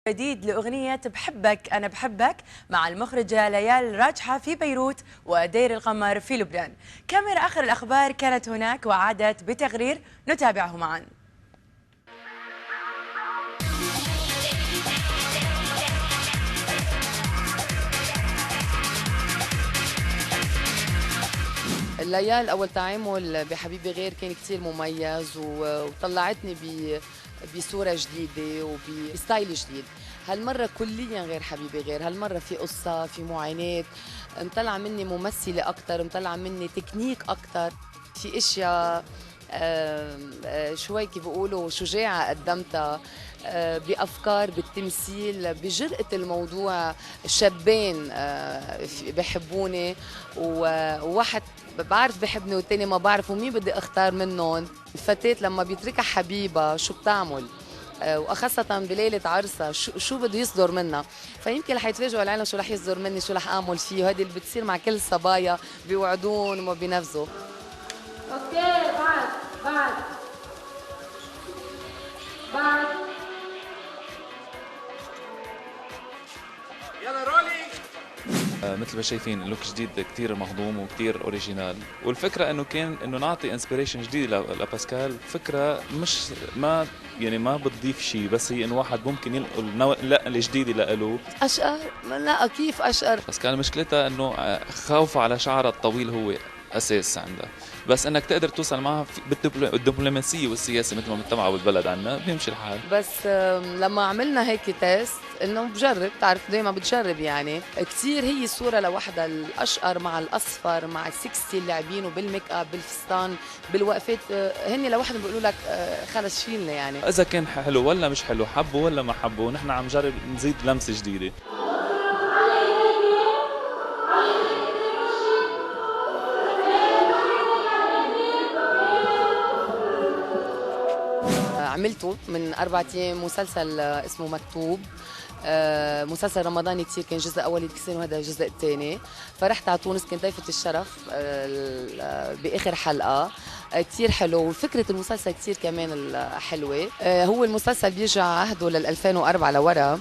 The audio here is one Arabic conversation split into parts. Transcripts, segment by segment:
جديد لأغنية بحبك أنا بحبك مع المخرجة ليال راجحة في بيروت ودير القمر في لبنان. كاميرا آخر الأخبار كانت هناك وعادت بتقرير نتابعه معا. ليال أول تعامل بحبيبي غير كان كتير مميز وطلعتني بصورة جديدة وبستايل جديد. هالمرة كليا غير حبيبي غير، هالمرة في قصة، في معاناة، مطلع مني ممثلة أكتر، مطلع مني تكنيك أكتر، في أشياء شوي كيف بيقولوا شجاعة قدمتها، بأفكار بالتمثيل بجرأة الموضوع. شابين بحبوني وواحد بعرف بحبني والتاني ما بعرف، ومين بدي اختار منهم؟ الفتاة لما بيتركها حبيبها شو بتعمل؟ وخاصة بليلة عرسها شو بده يصدر منها؟ فيمكن رح يتفاجئوا العالم شو رح يصدر مني، شو رح اعمل فيه، وهذه اللي بتصير مع كل الصبايا، بيوعدون وما بينفذوا. اوكي بعد يلا رولينج. مثل ما شايفين اللوك جديد كتير مهضوم وكتير اوريجينال، والفكره انه نعطي انسبيريشن جديد لباسكال. فكره مش ما بتضيف شيء، بس هي انه واحد ممكن ينقل نقله جديده لإله. اشقر؟ لا كيف اشقر؟ باسكال مشكلتها انه خوفه على شعرها الطويل هو اساس عندها، بس انك تقدر توصل معها بالدبلوماسيه والسياسه مثل ما بنتبعها بالبلد عنا بيمشي الحال. بس لما عملنا هيك تيست انه بجرب، بتعرف دايما بتجرب يعني كثير. هي صوره لوحدها، الاشقر مع الاصفر مع السكسي اللي لاعبينه بالميك اب بالفستان بالوقفات، هن لوحدهم بيقولوا لك خلص شيلنا يعني. اذا كان حلو ولا مش حلو، حبوا ولا ما حبوا، نحن عم نجرب نزيد لمسه جديده. عملته من 4 أيام مسلسل اسمه مكتوب، مسلسل رمضاني كتير، كان جزء أولي بكسين وهذا الجزء الثاني. فرحت على تونس، كنت ضيفة الشرف بآخر حلقة. كتير حلو، وفكرة المسلسل كتير كمان حلوة. هو المسلسل بيرجع عهده لل 2004 لورا،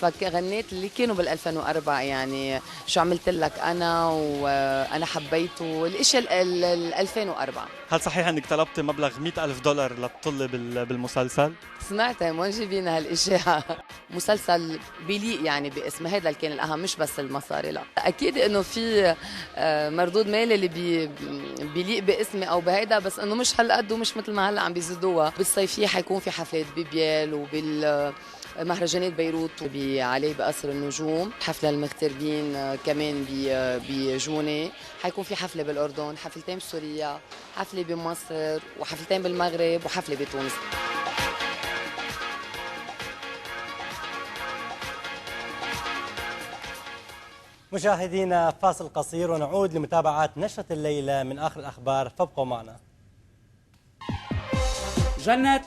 فغنيت اللي كانوا بال 2004 يعني شو عملت لك انا وانا حبيته الاشياء ال 2004. هل صحيح انك طلبت مبلغ $100,000 للطلة بالمسلسل؟ سمعتها، وين جايبين هالاشياء؟ مسلسل بيليق يعني باسم، هذا اللي كان الاهم، مش بس المصاري. لا اكيد انه في مردود مالي اللي بيليق باسمي او بهيدا، بس انه مش هالقد ومش مثل ما هلا عم بيزيدوها. بالصيفيه حيكون في حفلات ببيال مهرجانات بيروت عليه بقصر النجوم، حفلة المغتربين كمان بجونة، حيكون في حفلة بالأردن، حفلتين بسوريا، حفلة بمصر وحفلتين بالمغرب وحفلة بتونس. مشاهدينا فاصل قصير ونعود لمتابعة نشرة الليلة من آخر الأخبار، فابقوا معنا. جنة